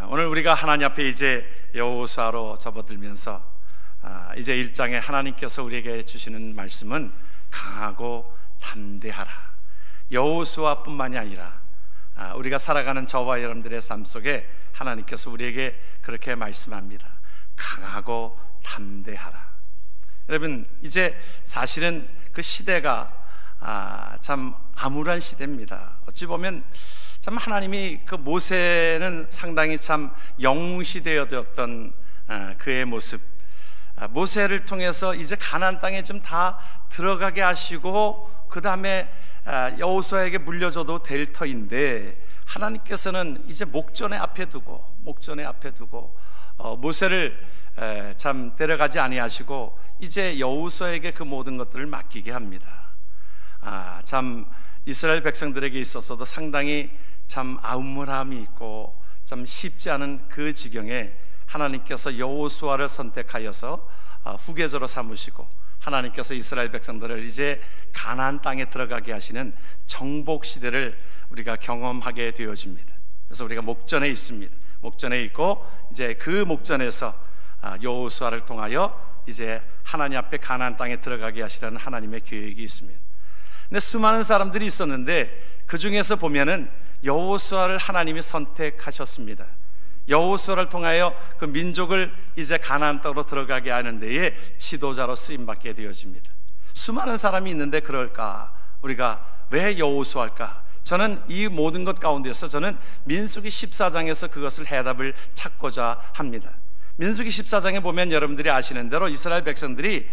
오늘 우리가 하나님 앞에 이제 여호수아로 접어들면서 이제 1장에 하나님께서 우리에게 주시는 말씀은 강하고 담대하라. 여호수아뿐만이 아니라 우리가 살아가는 저와 여러분들의 삶 속에 하나님께서 우리에게 그렇게 말씀합니다. 강하고 담대하라. 여러분, 이제 사실은 그 시대가 참 암울한 시대입니다. 어찌 보면 참 하나님이 그 모세는 상당히 참 영웅시대였던 그의 모습, 모세를 통해서 이제 가나안 땅에 좀 다 들어가게 하시고 그 다음에 여호수아에게 물려줘도 될 터인데, 하나님께서는 이제 목전에 앞에 두고 모세를 참 데려가지 아니하시고 이제 여호수아에게 그 모든 것들을 맡기게 합니다. 참 이스라엘 백성들에게 있어서도 상당히 참 암울함이 있고 참 쉽지 않은 그 지경에 하나님께서 여호수아를 선택하여서 후계자로 삼으시고 하나님께서 이스라엘 백성들을 이제 가나안 땅에 들어가게 하시는 정복 시대를 우리가 경험하게 되어집니다. 그래서 우리가 목전에 있습니다. 목전에 있고 이제 그 목전에서 여호수아를 통하여 이제 하나님 앞에 가나안 땅에 들어가게 하시라는 하나님의 계획이 있습니다. 근데 수많은 사람들이 있었는데 그 중에서 보면은 여호수아를 하나님이 선택하셨습니다. 여호수아를 통하여 그 민족을 이제 가나안 땅으로 들어가게 하는 데에 지도자로 쓰임받게 되어집니다. 수많은 사람이 있는데 그럴까? 우리가 왜 여호수아일까? 저는 이 모든 것 가운데서 저는 민수기 14장에서 그것을 해답을 찾고자 합니다. 민수기 14장에 보면 여러분들이 아시는 대로 이스라엘 백성들이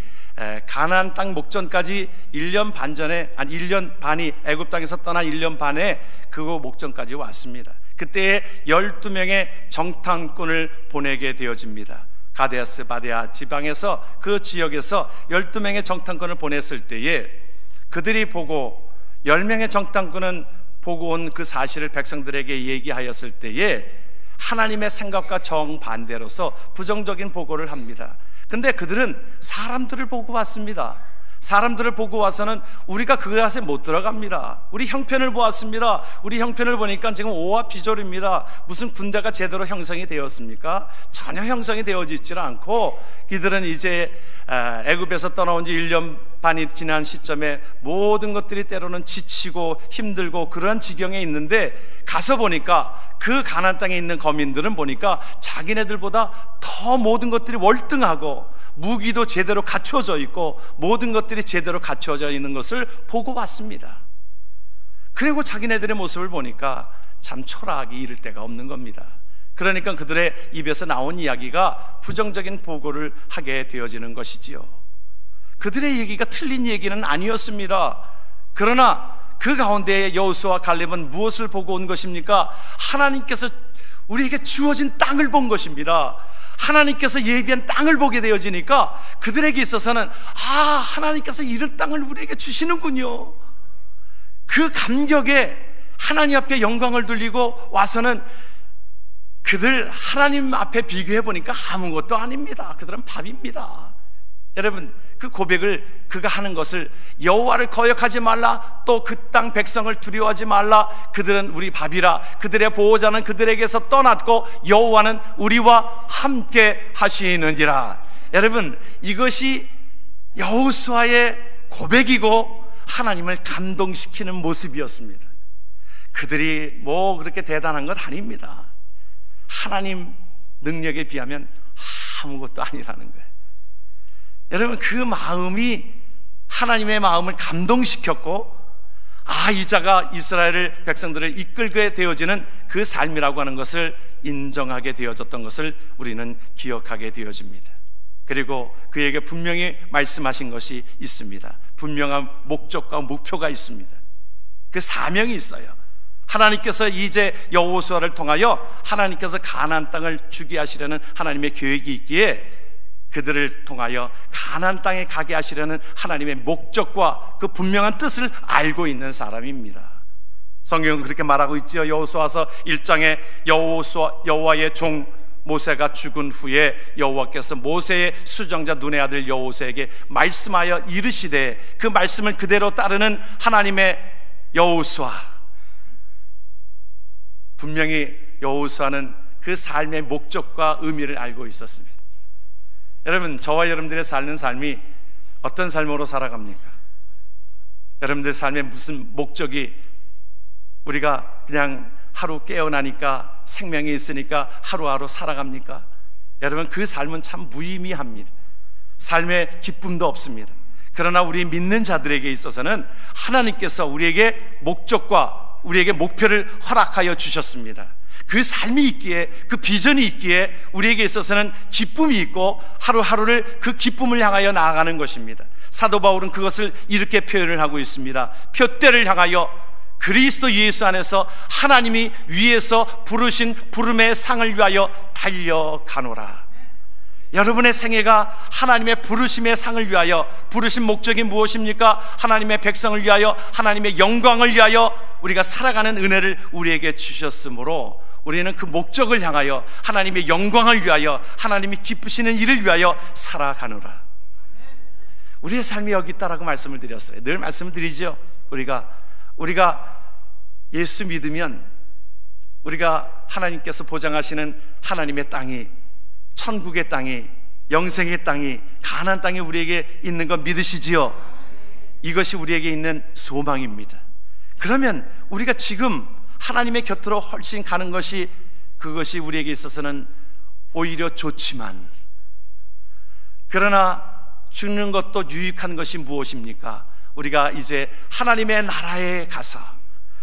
가나안 땅 목전까지 1년 반 전에, 1년 반이 애굽 땅에서 떠나 1년 반에 그 목전까지 왔습니다. 그때에 12명의 정탐꾼을 보내게 되어집니다. 가데스 바네아 지방에서 그 지역에서 12명의 정탐꾼을 보냈을 때에 그들이 보고 10명의 정탐꾼은 보고 온 그 사실을 백성들에게 얘기하였을 때에 하나님의 생각과 정반대로서 부정적인 보고를 합니다. 근데 그들은 사람들을 보고 왔습니다. 사람들을 보고 와서는 우리가 그것에 못 들어갑니다. 우리 형편을 보았습니다. 우리 형편을 보니까 지금 오합지졸입니다. 무슨 군대가 제대로 형성이 되었습니까? 전혀 형성이 되어지질 않고 이들은 이제 애굽에서 떠나온 지 1년 반이 지난 시점에 모든 것들이 때로는 지치고 힘들고 그런 지경에 있는데, 가서 보니까 그 가나안 땅에 있는 거민들은 보니까 자기네들보다 더 모든 것들이 월등하고 무기도 제대로 갖춰져 있고 모든 것들이 제대로 갖춰져 있는 것을 보고 왔습니다. 그리고 자기네들의 모습을 보니까 참 초라하기 이를 데가 없는 겁니다. 그러니까 그들의 입에서 나온 이야기가 부정적인 보고를 하게 되어지는 것이지요. 그들의 얘기가 틀린 얘기는 아니었습니다. 그러나 그 가운데에 여호수아와 갈렙은 무엇을 보고 온 것입니까? 하나님께서 우리에게 주어진 땅을 본 것입니다. 하나님께서 예비한 땅을 보게 되어지니까 그들에게 있어서는 하나님께서 이런 땅을 우리에게 주시는군요. 그 감격에 하나님 앞에 영광을 돌리고 와서는 그들 하나님 앞에 비교해 보니까 아무것도 아닙니다. 그들은 밥입니다. 여러분, 그 고백을 그가 하는 것을 여호와를 거역하지 말라, 또 그 땅 백성을 두려워하지 말라, 그들은 우리 밥이라, 그들의 보호자는 그들에게서 떠났고 여호와는 우리와 함께 하시느니라. 여러분, 이것이 여호수아의 고백이고 하나님을 감동시키는 모습이었습니다. 그들이 뭐 그렇게 대단한 것 아닙니다. 하나님 능력에 비하면 아무것도 아니라는 거예요. 여러분, 그 마음이 하나님의 마음을 감동시켰고, 이 자가 이스라엘 백성들을 이끌게 되어지는 그 삶이라고 하는 것을 인정하게 되어졌던 것을 우리는 기억하게 되어집니다. 그리고 그에게 분명히 말씀하신 것이 있습니다. 분명한 목적과 목표가 있습니다. 그 사명이 있어요. 하나님께서 이제 여호수아를 통하여 하나님께서 가나안 땅을 주게 하시려는 하나님의 계획이 있기에 그들을 통하여 가나안 땅에 가게 하시려는 하나님의 목적과 그 분명한 뜻을 알고 있는 사람입니다. 성경은 그렇게 말하고 있지요. 여호수아서 1장에 여호와의 종 모세가 죽은 후에 여호와께서 모세의 수정자 눈의 아들 여호수아에게 말씀하여 이르시되, 그 말씀을 그대로 따르는 하나님의 여호수아. 분명히 여호수아는 그 삶의 목적과 의미를 알고 있었습니다. 여러분, 저와 여러분들의 사는 삶이 어떤 삶으로 살아갑니까? 여러분들 삶의 무슨 목적이, 우리가 그냥 하루 깨어나니까 생명이 있으니까 하루하루 살아갑니까? 여러분, 그 삶은 참 무의미합니다. 삶의 기쁨도 없습니다. 그러나 우리 믿는 자들에게 있어서는 하나님께서 우리에게 목적과 우리에게 목표를 허락하여 주셨습니다. 그 삶이 있기에, 그 비전이 있기에 우리에게 있어서는 기쁨이 있고 하루하루를 그 기쁨을 향하여 나아가는 것입니다. 사도 바울은 그것을 이렇게 표현을 하고 있습니다. 표대를 향하여 그리스도 예수 안에서 하나님이 위에서 부르신 부름의 상을 위하여 달려가노라. 여러분의 생애가 하나님의 부르심의 상을 위하여, 부르신 목적이 무엇입니까? 하나님의 백성을 위하여, 하나님의 영광을 위하여 우리가 살아가는 은혜를 우리에게 주셨으므로 우리는 그 목적을 향하여, 하나님의 영광을 위하여, 하나님이 기쁘시는 일을 위하여 살아가노라. 우리의 삶이 여기 있다라고 말씀을 드렸어요. 늘 말씀을 드리죠. 우리가 예수 믿으면 우리가 하나님께서 보장하시는 하나님의 땅이, 천국의 땅이, 영생의 땅이, 가나안 땅이 우리에게 있는 거 믿으시지요? 이것이 우리에게 있는 소망입니다. 그러면 우리가 지금 하나님의 곁으로 훨씬 가는 것이, 그것이 우리에게 있어서는 오히려 좋지만, 그러나 죽는 것도 유익한 것이 무엇입니까? 우리가 이제 하나님의 나라에 가서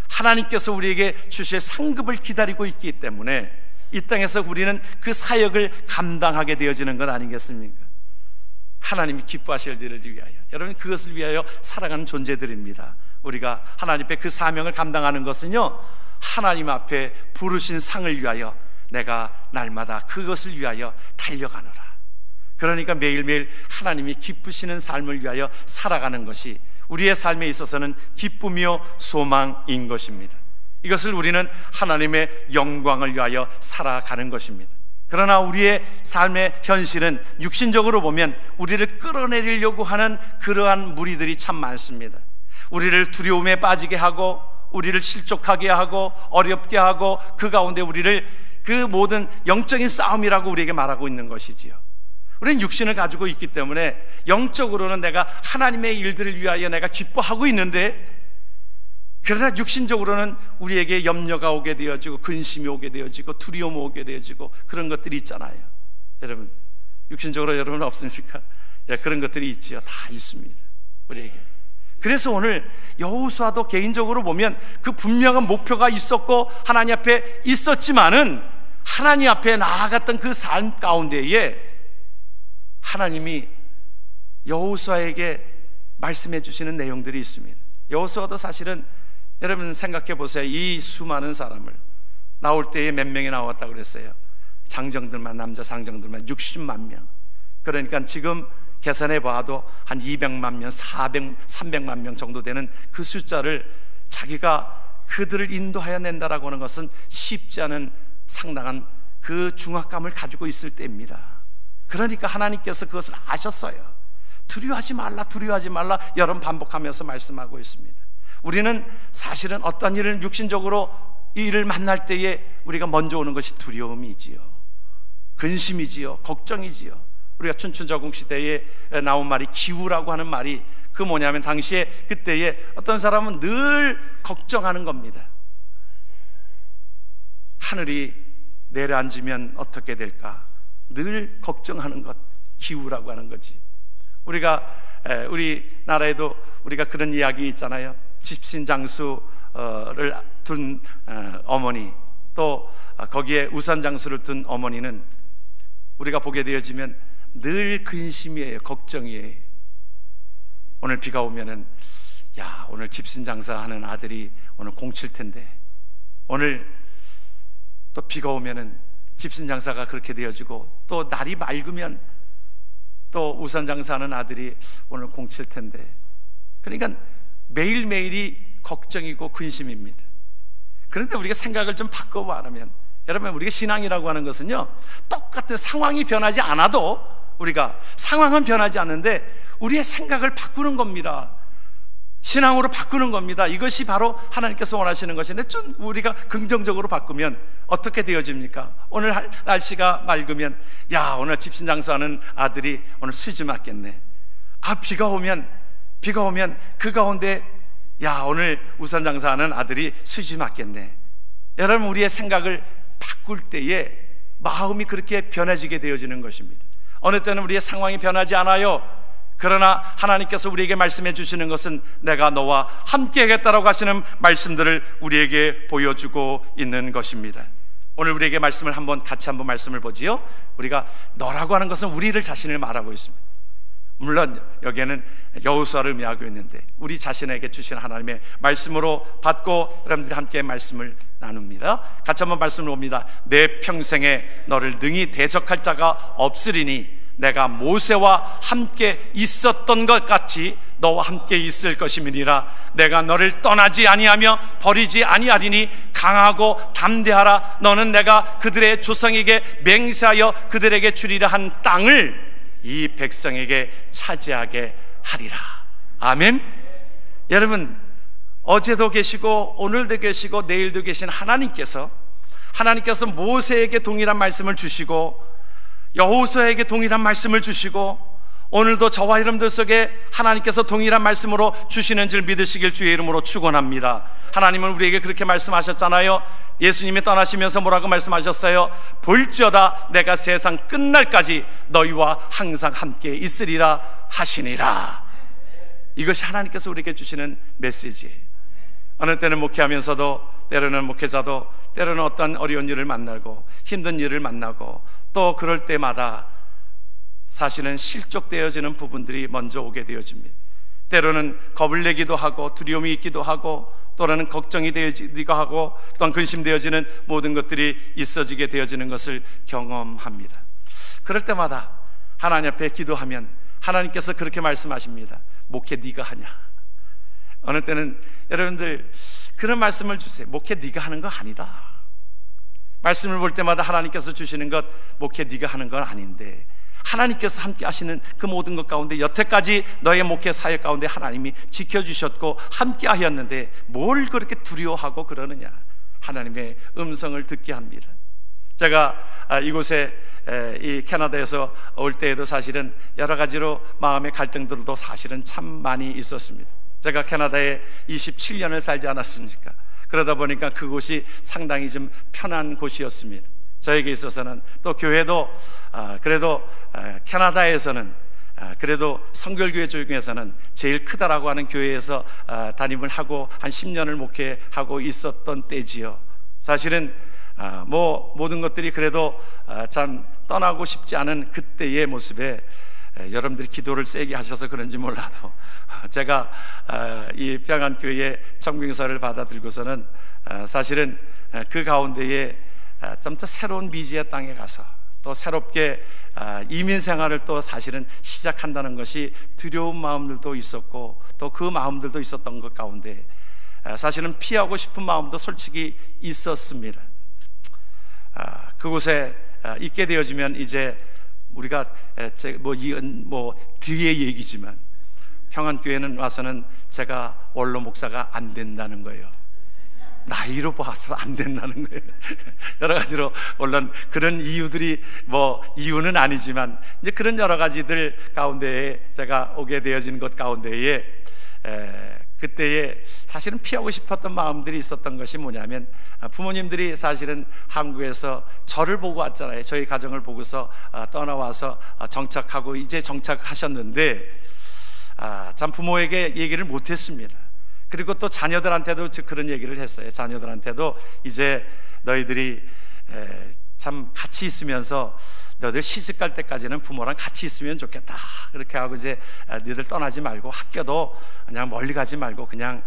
하나님께서 우리에게 주실 상급을 기다리고 있기 때문에 이 땅에서 우리는 그 사역을 감당하게 되어지는 것 아니겠습니까? 하나님이 기뻐하실 일을 위하여, 여러분, 그것을 위하여 살아가는 존재들입니다. 우리가 하나님 앞에 그 사명을 감당하는 것은요, 하나님 앞에 부르신 상을 위하여 내가 날마다 그것을 위하여 달려가노라. 그러니까 매일매일 하나님이 기쁘시는 삶을 위하여 살아가는 것이 우리의 삶에 있어서는 기쁨이요 소망인 것입니다. 이것을 우리는 하나님의 영광을 위하여 살아가는 것입니다. 그러나 우리의 삶의 현실은 육신적으로 보면 우리를 끌어내리려고 하는 그러한 무리들이 참 많습니다. 우리를 두려움에 빠지게 하고, 우리를 실족하게 하고, 어렵게 하고, 그 가운데 우리를 그 모든 영적인 싸움이라고 우리에게 말하고 있는 것이지요. 우리는 육신을 가지고 있기 때문에 영적으로는 내가 하나님의 일들을 위하여 내가 기뻐하고 있는데, 그러나 육신적으로는 우리에게 염려가 오게 되어지고, 근심이 오게 되어지고, 두려움이 오게 되어지고, 그런 것들이 있잖아요. 여러분, 육신적으로 여러분 없습니까? 예, 그런 것들이 있지요. 다 있습니다, 우리에게. 그래서 오늘 여호수아도 개인적으로 보면 그 분명한 목표가 있었고 하나님 앞에 있었지만은, 하나님 앞에 나아갔던 그 삶 가운데에 하나님이 여호수아에게 말씀해 주시는 내용들이 있습니다. 여호수아도 사실은, 여러분 생각해 보세요. 이 수많은 사람을, 나올 때에 몇 명이 나왔다고 그랬어요? 장정들만, 남자 장정들만 60만 명. 그러니까 지금 계산해 봐도 한 200만 명, 300만 명 정도 되는 그 숫자를 자기가 그들을 인도하여 낸다라고 하는 것은 쉽지 않은 상당한 그 중압감을 가지고 있을 때입니다. 그러니까 하나님께서 그것을 아셨어요. 두려워하지 말라, 두려워하지 말라 여러 번 반복하면서 말씀하고 있습니다. 우리는 사실은 어떤 일을 육신적으로 이 일을 만날 때에 우리가 먼저 오는 것이 두려움이지요, 근심이지요, 걱정이지요. 우리가 춘춘전국 시대에 나온 말이 기우라고 하는 말이, 그 뭐냐면 당시에 그때에 어떤 사람은 늘 걱정하는 겁니다. 하늘이 내려앉으면 어떻게 될까? 늘 걱정하는 것, 기우라고 하는 거지. 우리나라에도 우리가 그런 이야기 있잖아요. 집신장수를 둔 어머니, 또 거기에 우산장수를 둔 어머니는 우리가 보게 되어지면 늘 근심이에요, 걱정이에요. 오늘 비가 오면은, 야, 오늘 집신장사 하는 아들이 오늘 공칠 텐데, 오늘 또 비가 오면은 집신장사가 그렇게 되어지고, 또 날이 맑으면 또 우산장사하는 아들이 오늘 공칠 텐데. 그러니까 매일매일이 걱정이고 근심입니다. 그런데 우리가 생각을 좀 바꿔보면, 여러분, 우리가 신앙이라고 하는 것은요, 똑같은 상황이 변하지 않아도, 우리가 상황은 변하지 않는데 우리의 생각을 바꾸는 겁니다. 신앙으로 바꾸는 겁니다. 이것이 바로 하나님께서 원하시는 것인데, 좀 우리가 긍정적으로 바꾸면 어떻게 되어집니까? 오늘 날씨가 맑으면, 야, 오늘 집신장사하는 아들이 오늘 수지 맞겠네. 비가 오면 그 가운데, 야, 오늘 우산 장사하는 아들이 수지 맞겠네. 여러분, 우리의 생각을 바꿀 때에 마음이 그렇게 변해지게 되어지는 것입니다. 어느 때는 우리의 상황이 변하지 않아요. 그러나 하나님께서 우리에게 말씀해 주시는 것은 내가 너와 함께 하겠다라고 하시는 말씀들을 우리에게 보여주고 있는 것입니다. 오늘 우리에게 말씀을 같이 한번 말씀을 보지요. 우리가 너라고 하는 것은 우리를 자신을 말하고 있습니다. 물론 여기에는 여호수아를 의미하고 있는데, 우리 자신에게 주신 하나님의 말씀으로 받고 여러분들이 함께 말씀을 나눕니다. 같이 한번 말씀을 봅니다. 내 평생에 너를 능히 대적할 자가 없으리니 내가 모세와 함께 있었던 것 같이 너와 함께 있을 것임이니라. 내가 너를 떠나지 아니하며 버리지 아니하리니 강하고 담대하라. 너는 내가 그들의 조상에게 맹세하여 그들에게 주리라 한 땅을 이 백성에게 차지하게 하리라. 아멘. 여러분, 어제도 계시고 오늘도 계시고 내일도 계신 하나님께서 모세에게 동일한 말씀을 주시고 여호수아에게 동일한 말씀을 주시고 오늘도 저와 여러분들 속에 하나님께서 동일한 말씀으로 주시는 줄 믿으시길 주의 이름으로 축원합니다. 하나님은 우리에게 그렇게 말씀하셨잖아요. 예수님이 떠나시면서 뭐라고 말씀하셨어요? 볼지어다 내가 세상 끝날까지 너희와 항상 함께 있으리라 하시니라. 이것이 하나님께서 우리에게 주시는 메시지예요. 어느 때는 목회하면서도, 때로는 목회자도, 때로는 어떤 어려운 일을 만나고 힘든 일을 만나고, 또 그럴 때마다 사실은 실족되어지는 부분들이 먼저 오게 되어집니다. 때로는 겁을 내기도 하고 두려움이 있기도 하고, 또는 걱정이 되어지기도 하고, 또한 근심되어지는 모든 것들이 있어지게 되어지는 것을 경험합니다. 그럴 때마다 하나님 앞에 기도하면 하나님께서 그렇게 말씀하십니다. 목회 네가 하냐? 어느 때는 여러분들 그런 말씀을 주세요. 목회 네가 하는 거 아니다. 말씀을 볼 때마다 하나님께서 주시는 것, 목회 네가 하는 건 아닌데 하나님께서 함께 하시는 그 모든 것 가운데 여태까지 너의 목회 사역 가운데 하나님이 지켜주셨고 함께 하였는데 뭘 그렇게 두려워하고 그러느냐? 하나님의 음성을 듣게 합니다. 제가 이곳에 이 캐나다에서 올 때에도 사실은 여러 가지로 마음의 갈등들도 사실은 참 많이 있었습니다. 제가 캐나다에 27년을 살지 않았습니까? 그러다 보니까 그곳이 상당히 좀 편한 곳이었습니다. 저에게 있어서는. 또 교회도 그래도 캐나다에서는 그래도 성결교회 중에서는 제일 크다라고 하는 교회에서 담임을 하고 한 10년을 목회하고 있었던 때지요. 사실은 뭐 모든 것들이 그래도 참 떠나고 싶지 않은 그때의 모습에 여러분들이 기도를 세게 하셔서 그런지 몰라도 제가 이 평안교회의 청빙서를 받아들고서는 사실은 그 가운데에 좀 더 새로운 미지의 땅에 가서 또 새롭게 이민 생활을 또 사실은 시작한다는 것이 두려운 마음들도 있었고, 또 그 마음들도 있었던 것 가운데 사실은 피하고 싶은 마음도 솔직히 있었습니다. 그곳에 있게 되어지면 이제 우리가 뒤의 얘기지만 평안교회는 와서는 제가 원로 목사가 안 된다는 거예요. 나이로 봐서 안 된다는 거예요. 여러 가지로 물론 그런 이유들이 이유는 아니지만 이제 그런 여러 가지들 가운데에 제가 오게 되어진 것 가운데에 그때에 사실은 피하고 싶었던 마음들이 있었던 것이 뭐냐면, 부모님들이 사실은 한국에서 저를 보고 왔잖아요. 저희 가정을 보고서 떠나와서 정착하고 이제 정착하셨는데 참 부모에게 얘기를 못했습니다. 그리고 또 자녀들한테도 그런 얘기를 했어요. 자녀들한테도 이제 너희들이 참 같이 있으면서 너희들 시집갈 때까지는 부모랑 같이 있으면 좋겠다. 그렇게 하고 이제 너희들 떠나지 말고 학교도 그냥 멀리 가지 말고 그냥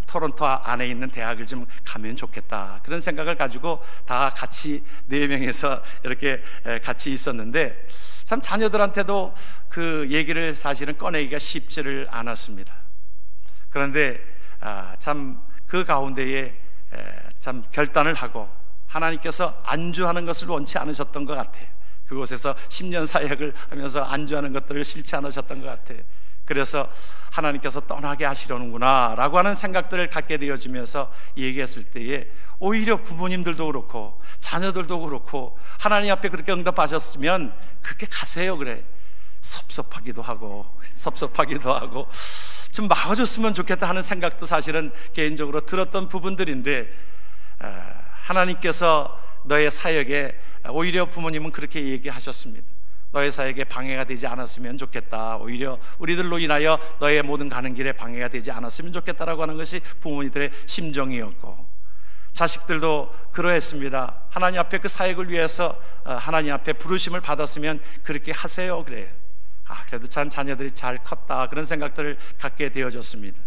토론토 안에 있는 대학을 좀 가면 좋겠다. 그런 생각을 가지고 다 같이 4명에서 이렇게 같이 있었는데, 참 자녀들한테도 그 얘기를 사실은 꺼내기가 쉽지를 않았습니다. 그런데 참 그 가운데에 참 결단을 하고 하나님께서 안주하는 것을 원치 않으셨던 것 같아요. 그곳에서 10년 사역을 하면서 안주하는 것들을 싫지 않으셨던 것 같아요. 그래서 하나님께서 떠나게 하시려는구나 라고 하는 생각들을 갖게 되어지면서 얘기했을 때에 오히려 부모님들도 그렇고 자녀들도 그렇고 하나님 앞에 그렇게 응답하셨으면 그렇게 가세요. 그래, 섭섭하기도 하고 좀 막아줬으면 좋겠다 하는 생각도 사실은 개인적으로 들었던 부분들인데, 하나님께서 너의 사역에 오히려 부모님은 그렇게 얘기하셨습니다. 너의 사역에 방해가 되지 않았으면 좋겠다, 오히려 우리들로 인하여 너의 모든 가는 길에 방해가 되지 않았으면 좋겠다라고 하는 것이 부모님들의 심정이었고, 자식들도 그러했습니다. 하나님 앞에 그 사역을 위해서 하나님 앞에 부르심을 받았으면 그렇게 하세요. 그래요. 그래도 참 자녀들이 잘 컸다, 그런 생각들을 갖게 되어졌습니다.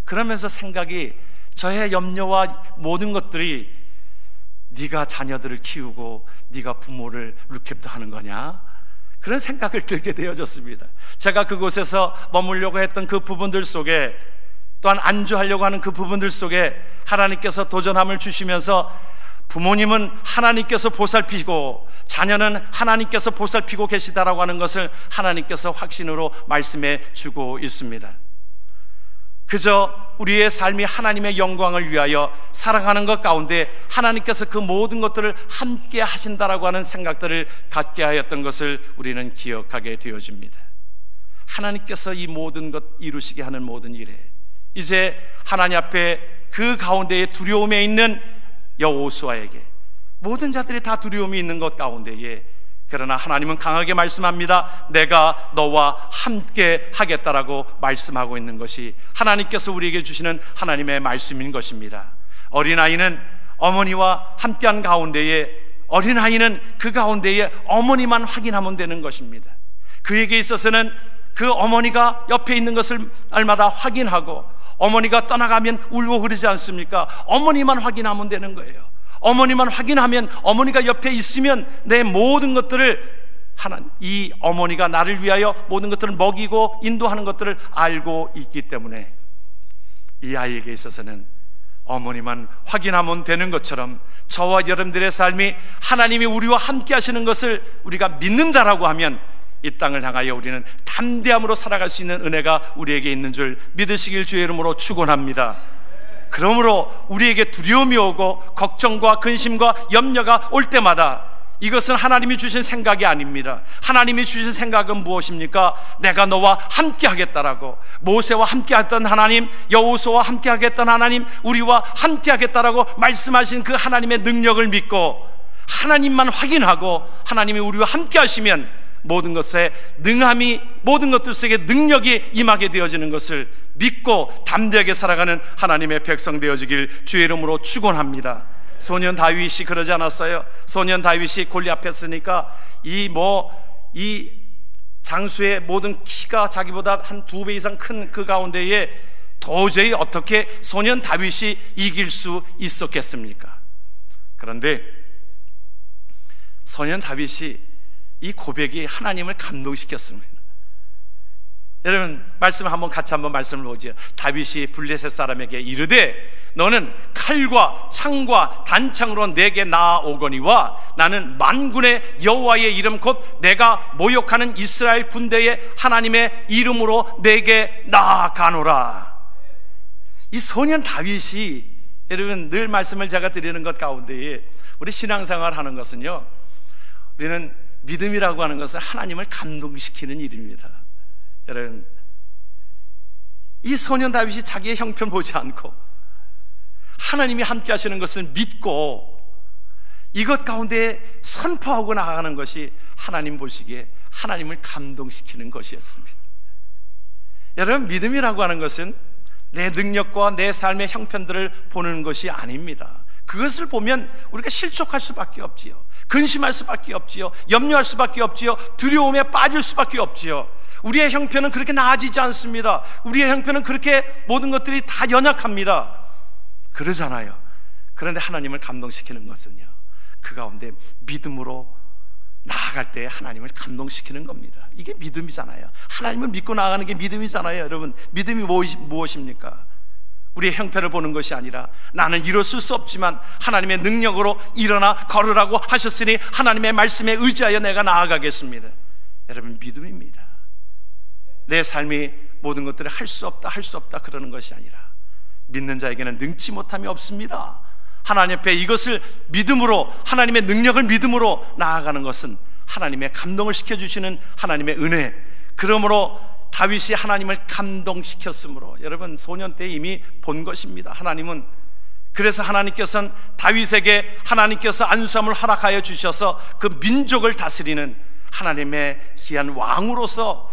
그러면서 생각이, 저의 염려와 모든 것들이 네가 자녀들을 키우고 네가 부모를 루캡도 하는 거냐, 그런 생각을 들게 되어졌습니다. 제가 그곳에서 머물려고 했던 그 부분들 속에, 또한 안주하려고 하는 그 부분들 속에 하나님께서 도전함을 주시면서 부모님은 하나님께서 보살피고 자녀는 하나님께서 보살피고 계시다라고 하는 것을 하나님께서 확신으로 말씀해 주고 있습니다. 그저 우리의 삶이 하나님의 영광을 위하여 살아가는 것 가운데 하나님께서 그 모든 것들을 함께 하신다라고 하는 생각들을 갖게 하였던 것을 우리는 기억하게 되어집니다. 하나님께서 이 모든 것 이루시게 하는 모든 일에 이제 하나님 앞에 그 가운데에 두려움에 있는 여호수아에게, 모든 자들이 다 두려움이 있는 것 가운데에, 그러나 하나님은 강하게 말씀합니다. 내가 너와 함께 하겠다라고 말씀하고 있는 것이 하나님께서 우리에게 주시는 하나님의 말씀인 것입니다. 어린아이는 어머니와 함께한 가운데에, 어린아이는 그 가운데에 어머니만 확인하면 되는 것입니다. 그에게 있어서는 그 어머니가 옆에 있는 것을 날마다 확인하고, 어머니가 떠나가면 울고 그러지 않습니까? 어머니만 확인하면 되는 거예요. 어머니만 확인하면, 어머니가 옆에 있으면 내 모든 것들을 이 어머니가 나를 위하여 모든 것들을 먹이고 인도하는 것들을 알고 있기 때문에 이 아이에게 있어서는 어머니만 확인하면 되는 것처럼 저와 여러분들의 삶이 하나님이 우리와 함께 하시는 것을 우리가 믿는다라고 하면 이 땅을 향하여 우리는 담대함으로 살아갈 수 있는 은혜가 우리에게 있는 줄 믿으시길 주의 이름으로 축원합니다. 그러므로 우리에게 두려움이 오고 걱정과 근심과 염려가 올 때마다 이것은 하나님이 주신 생각이 아닙니다. 하나님이 주신 생각은 무엇입니까? 내가 너와 함께 하겠다라고, 모세와 함께 했던 하나님, 여호수아와 함께 하겠던 하나님, 우리와 함께 하겠다라고 말씀하신 그 하나님의 능력을 믿고 하나님만 확인하고 하나님이 우리와 함께 하시면 모든 것에 능함이, 모든 것들 속에 능력이 임하게 되어지는 것을 믿고 담대하게 살아가는 하나님의 백성 되어지길 주의 이름으로 축원합니다. 소년 다윗이 그러지 않았어요? 소년 다윗이 골리앗 했으니까 이 장수의 모든 키가 자기보다 한 2배 이상 큰 그 가운데에 도저히 어떻게 소년 다윗이 이길 수 있었겠습니까? 그런데 소년 다윗이 이 고백이 하나님을 감동시켰습니다. 여러분, 말씀 한번 같이 한번 말씀을 보죠. 다윗이 블레셋 사람에게 이르되 너는 칼과 창과 단창으로 내게 나아오거니와 나는 만군의 여호와의 이름 곧 내가 모욕하는 이스라엘 군대의 하나님의 이름으로 내게 나아가노라. 이 소년 다윗이, 여러분, 늘 말씀을 제가 드리는 것 가운데에 우리 신앙생활 하는 것은요, 우리는 믿음이라고 하는 것은 하나님을 감동시키는 일입니다. 여러분, 이 소년 다윗이 자기의 형편 보지 않고 하나님이 함께 하시는 것을 믿고 이것 가운데 선포하고 나가는 것이 하나님 보시기에 하나님을 감동시키는 것이었습니다. 여러분, 믿음이라고 하는 것은 내 능력과 내 삶의 형편들을 보는 것이 아닙니다. 그것을 보면 우리가 실족할 수밖에 없지요. 근심할 수밖에 없지요. 염려할 수밖에 없지요. 두려움에 빠질 수밖에 없지요. 우리의 형편은 그렇게 나아지지 않습니다. 우리의 형편은 그렇게 모든 것들이 다 연약합니다. 그러잖아요. 그런데 하나님을 감동시키는 것은요, 그 가운데 믿음으로 나아갈 때 하나님을 감동시키는 겁니다. 이게 믿음이잖아요. 하나님을 믿고 나아가는 게 믿음이잖아요. 여러분, 믿음이 무엇입니까? 우리의 형편을 보는 것이 아니라 나는 일어설 수 없지만 하나님의 능력으로 일어나 걸으라고 하셨으니 하나님의 말씀에 의지하여 내가 나아가겠습니다. 여러분, 믿음입니다. 내 삶이 모든 것들을 할 수 없다, 할 수 없다 그러는 것이 아니라 믿는 자에게는 능치 못함이 없습니다. 하나님 앞에 이것을 믿음으로, 하나님의 능력을 믿음으로 나아가는 것은 하나님의 감동을 시켜주시는 하나님의 은혜. 그러므로 다윗이 하나님을 감동시켰으므로, 여러분 소년 때 이미 본 것입니다. 하나님은, 그래서 하나님께서는 다윗에게 하나님께서 안수함을 허락하여 주셔서 그 민족을 다스리는 하나님의 귀한 왕으로서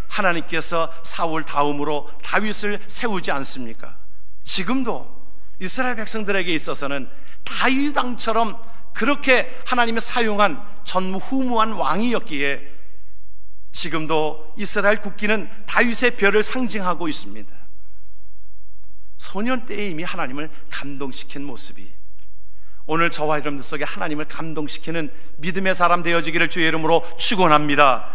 하나님께서 사울 다음으로 다윗을 세우지 않습니까? 지금도 이스라엘 백성들에게 있어서는 다윗 왕처럼 그렇게 하나님이 사용한 전무후무한 왕이었기에 지금도 이스라엘 국기는 다윗의 별을 상징하고 있습니다. 소년 때에 이미 하나님을 감동시킨 모습이 오늘 저와 여러분들 속에 하나님을 감동시키는 믿음의 사람 되어지기를 주의 이름으로 축원합니다.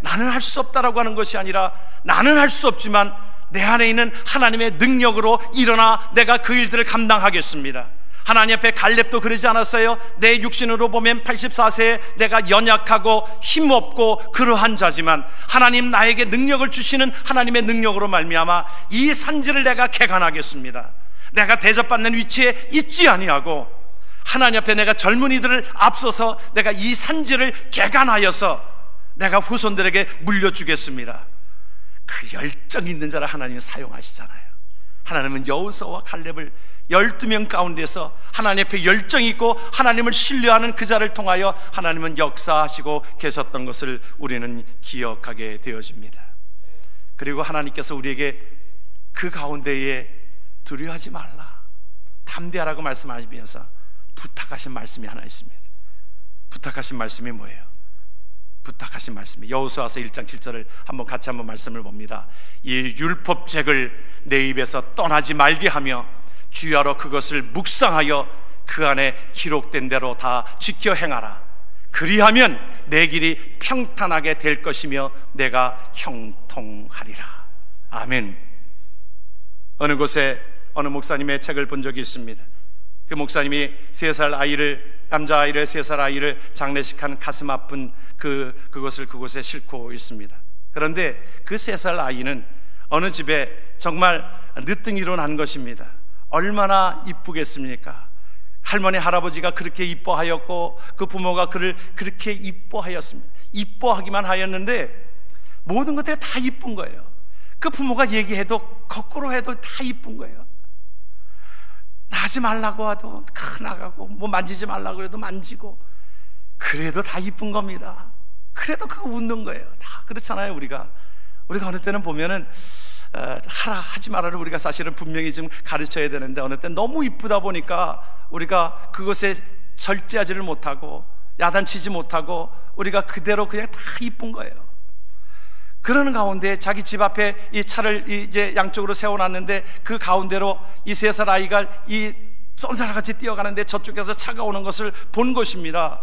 나는 할 수 없다라고 하는 것이 아니라 나는 할 수 없지만 내 안에 있는 하나님의 능력으로 일어나 내가 그 일들을 감당하겠습니다. 하나님 앞에 갈렙도 그러지 않았어요? 내 육신으로 보면 84세에 내가 연약하고 힘없고 그러한 자지만 하나님 나에게 능력을 주시는 하나님의 능력으로 말미암아 이 산지를 내가 개간하겠습니다. 내가 대접받는 위치에 있지 아니하고 하나님 앞에 내가 젊은이들을 앞서서 내가 이 산지를 개간하여서 내가 후손들에게 물려주겠습니다. 그 열정 있는 자를 하나님이 사용하시잖아요. 하나님은 여호수아와 갈렙을 12명 가운데서 하나님 앞에 열정이 있고 하나님을 신뢰하는 그 자를 통하여 하나님은 역사하시고 계셨던 것을 우리는 기억하게 되어집니다. 그리고 하나님께서 우리에게 그 가운데에 두려워하지 말라, 담대하라고 말씀하시면서 부탁하신 말씀이 하나 있습니다. 부탁하신 말씀이 뭐예요? 부탁하신 말씀이 여호수아서 1장 7절을 한번 같이 한번 말씀을 봅니다. 이 율법책을 내 입에서 떠나지 말게 하며 주야로 그것을 묵상하여 그 안에 기록된 대로 다 지켜 행하라. 그리하면 내 길이 평탄하게 될 것이며 내가 형통하리라. 아멘. 어느 곳에 어느 목사님의 책을 본 적이 있습니다. 그 목사님이 3살 아이를, 남자아이를 3살 아이를 장례식한 가슴 아픈 그것을 그곳에 싣고 있습니다. 그런데 그 3살 아이는 어느 집에 정말 늦둥이로 난 것입니다. 얼마나 이쁘겠습니까? 할머니 할아버지가 그렇게 이뻐하였고 그 부모가 그를 그렇게 이뻐하였습니다. 이뻐하기만 하였는데 모든 것들이 다 이쁜 거예요. 그 부모가 얘기해도 거꾸로 해도 다 이쁜 거예요. 나지 말라고 해도 나가고 뭐 만지지 말라고 해도 만지고 그래도 다 이쁜 겁니다. 그래도 그거 웃는 거예요. 다 그렇잖아요. 우리가 어느 때는 보면은 하라 하지 말아를 우리가 사실은 분명히 좀 가르쳐야 되는데 어느 때 너무 이쁘다 보니까 우리가 그것에 절제하지를 못하고 야단치지 못하고 우리가 그대로 그냥 다 이쁜 거예요. 그러는 가운데 자기 집 앞에 이 차를 이제 양쪽으로 세워놨는데 그 가운데로 이 3살 아이가 이 쏜살같이 뛰어가는데 저쪽에서 차가 오는 것을 본 것입니다.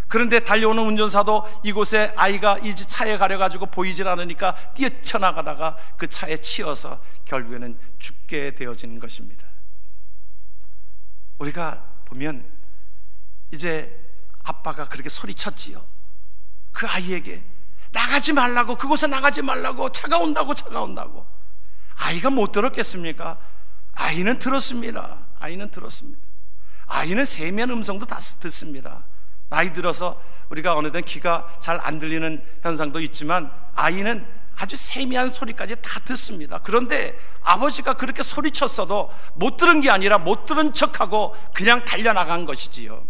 그런데 달려오는 운전사도 이곳에 아이가 이 차에 가려가지고 보이질 않으니까 뛰쳐나가다가 그 차에 치여서 결국에는 죽게 되어진 것입니다. 우리가 보면 이제 아빠가 그렇게 소리쳤지요. 그 아이에게 나가지 말라고, 그곳에 나가지 말라고, 차가 온다고. 아이가 못 들었겠습니까? 아이는 들었습니다. 아이는 세미한 음성도 다 듣습니다. 나이 들어서 우리가 어느 땐 귀가 잘 안 들리는 현상도 있지만 아이는 아주 세미한 소리까지 다 듣습니다. 그런데 아버지가 그렇게 소리쳤어도 못 들은 게 아니라 못 들은 척하고 그냥 달려나간 것이지요.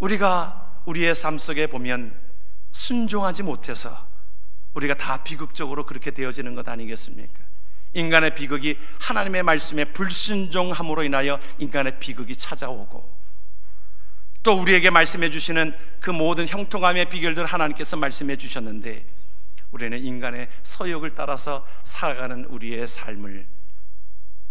우리가 우리의 삶 속에 보면 순종하지 못해서 우리가 다 비극적으로 그렇게 되어지는 것 아니겠습니까? 인간의 비극이 하나님의 말씀에 불순종함으로 인하여 인간의 비극이 찾아오고 또 우리에게 말씀해 주시는 그 모든 형통함의 비결들을 하나님께서 말씀해 주셨는데 우리는 인간의 소욕을 따라서 살아가는 우리의 삶을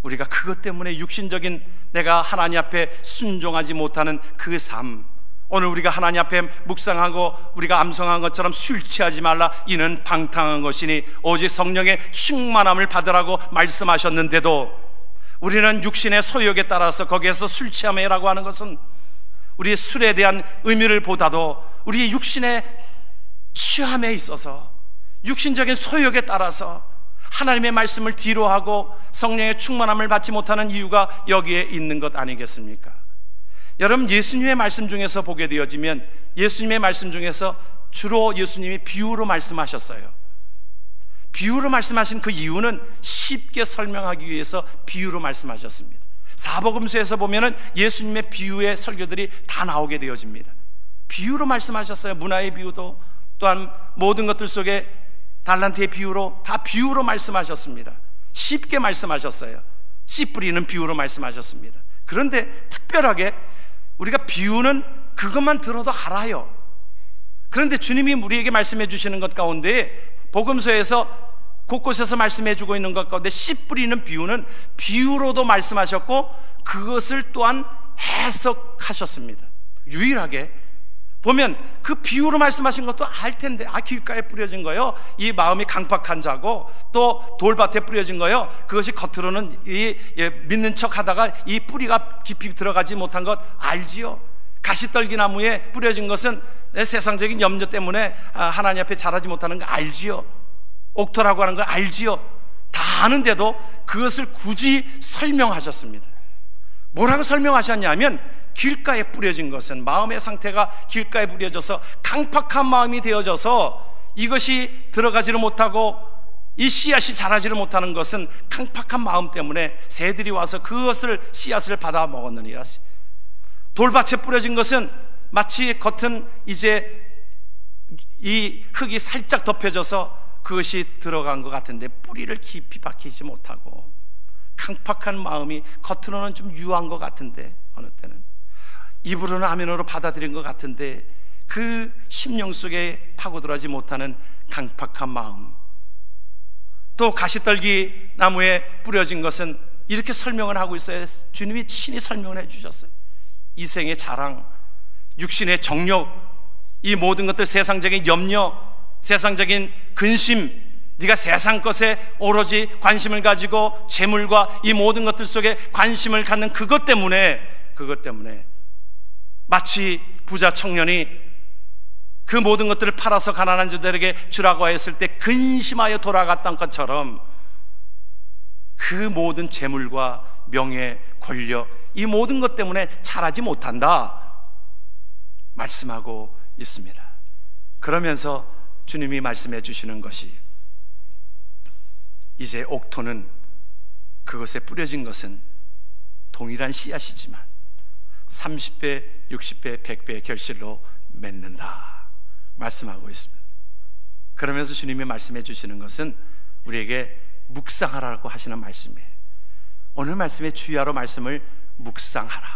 우리가 그것 때문에 육신적인 내가 하나님 앞에 순종하지 못하는 그 삶, 오늘 우리가 하나님 앞에 묵상하고 우리가 암송한 것처럼 술 취하지 말라, 이는 방탕한 것이니 오직 성령의 충만함을 받으라고 말씀하셨는데도 우리는 육신의 소욕에 따라서 거기에서 술 취함이라고 하는 것은 우리의 술에 대한 의미를 보다도 우리의 육신의 취함에 있어서 육신적인 소욕에 따라서 하나님의 말씀을 뒤로하고 성령의 충만함을 받지 못하는 이유가 여기에 있는 것 아니겠습니까? 여러분, 예수님의 말씀 중에서 보게 되어지면 예수님의 말씀 중에서 주로 예수님이 비유로 말씀하셨어요. 비유로 말씀하신 그 이유는 쉽게 설명하기 위해서 비유로 말씀하셨습니다. 사복음서에서 보면은 예수님의 비유의 설교들이 다 나오게 되어집니다. 비유로 말씀하셨어요. 문화의 비유도, 또한 모든 것들 속에 달란트의 비유로, 다 비유로 말씀하셨습니다. 쉽게 말씀하셨어요. 씨 뿌리는 비유로 말씀하셨습니다. 그런데 특별하게 우리가 비유는 그것만 들어도 알아요. 그런데 주님이 우리에게 말씀해 주시는 것 가운데 복음서에서 곳곳에서 말씀해 주고 있는 것 가운데 씨 뿌리는 비유는 비유로도 말씀하셨고 그것을 또한 해석하셨습니다. 유일하게 보면 그 비유로 말씀하신 것도 알 텐데, 길가에 뿌려진 거요, 이 마음이 강팍한 자고 또 돌밭에 뿌려진 거요, 그것이 겉으로는 믿는 척 하다가 이 뿌리가 깊이 들어가지 못한 것 알지요. 가시떨기 나무에 뿌려진 것은 세상적인 염려 때문에 하나님 앞에 자라지 못하는 거 알지요. 옥토라고 하는 거 알지요. 다 아는데도 그것을 굳이 설명하셨습니다. 뭐라고 설명하셨냐면, 길가에 뿌려진 것은 마음의 상태가 길가에 뿌려져서 강팍한 마음이 되어져서 이것이 들어가지를 못하고 이 씨앗이 자라지를 못하는 것은 강팍한 마음 때문에 새들이 와서 그것을 씨앗을 받아 먹었느니라. 돌밭에 뿌려진 것은 마치 겉은 이제 이 흙이 살짝 덮여져서 그것이 들어간 것 같은데 뿌리를 깊이 박히지 못하고 강팍한 마음이 겉으로는 좀 유한 것 같은데 어느 때는 입으로는 아멘으로 받아들인 것 같은데 그 심령 속에 파고들어가지 못하는 강팍한 마음. 또 가시떨기 나무에 뿌려진 것은 이렇게 설명을 하고 있어요. 주님이 친히 설명을 해주셨어요. 이생의 자랑, 육신의 정욕, 이 모든 것들, 세상적인 염려, 세상적인 근심, 네가 세상 것에 오로지 관심을 가지고 재물과 이 모든 것들 속에 관심을 갖는 그것 때문에 마치 부자 청년이 그 모든 것들을 팔아서 가난한 자들에게 주라고 했을 때 근심하여 돌아갔던 것처럼 그 모든 재물과 명예, 권력, 이 모든 것 때문에 자라지 못한다 말씀하고 있습니다. 그러면서 주님이 말씀해 주시는 것이, 이제 옥토는, 그것에 뿌려진 것은 동일한 씨앗이지만 30배, 60배, 100배의 결실로 맺는다 말씀하고 있습니다. 그러면서 주님이 말씀해 주시는 것은 우리에게 묵상하라고 하시는 말씀이에요. 오늘 말씀의 주야로 말씀을 묵상하라,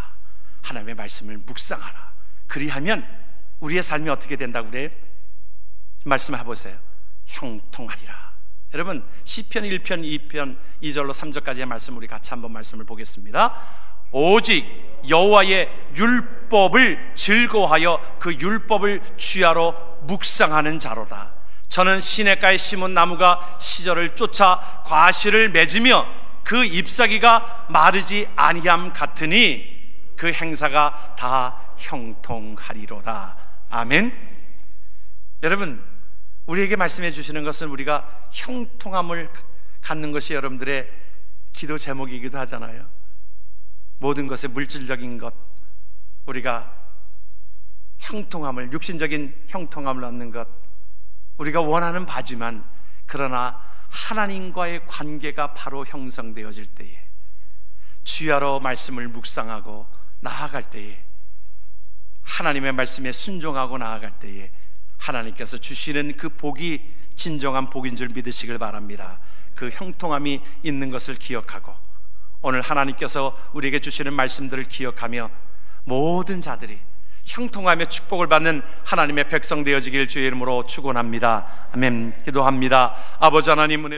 하나님의 말씀을 묵상하라. 그리하면 우리의 삶이 어떻게 된다고 그래요? 말씀해 보세요. 형통하리라. 여러분, 시편 1편 2편 2절로 3절까지의 말씀 우리 같이 한번 말씀을 보겠습니다. 오직 여호와의 율법을 즐거워하여 그 율법을 주야로 묵상하는 자로다. 저는 시냇가에 심은 나무가 시절을 쫓아 과실을 맺으며 그 잎사귀가 마르지 아니함 같으니 그 행사가 다 형통하리로다. 아멘. 여러분, 우리에게 말씀해 주시는 것은 우리가 형통함을 갖는 것이 여러분들의 기도 제목이기도 하잖아요. 모든 것의 물질적인 것, 우리가 형통함을, 육신적인 형통함을 얻는 것, 우리가 원하는 바지만, 그러나 하나님과의 관계가 바로 형성되어질 때에, 주야로 말씀을 묵상하고 나아갈 때에, 하나님의 말씀에 순종하고 나아갈 때에 하나님께서 주시는 그 복이 진정한 복인 줄 믿으시길 바랍니다. 그 형통함이 있는 것을 기억하고 오늘 하나님께서 우리에게 주시는 말씀들을 기억하며 모든 자들이 형통하며 축복을 받는 하나님의 백성 되어지길 주의 이름으로 축원합니다. 아멘. 기도합니다. 아버지 하나님, 은혜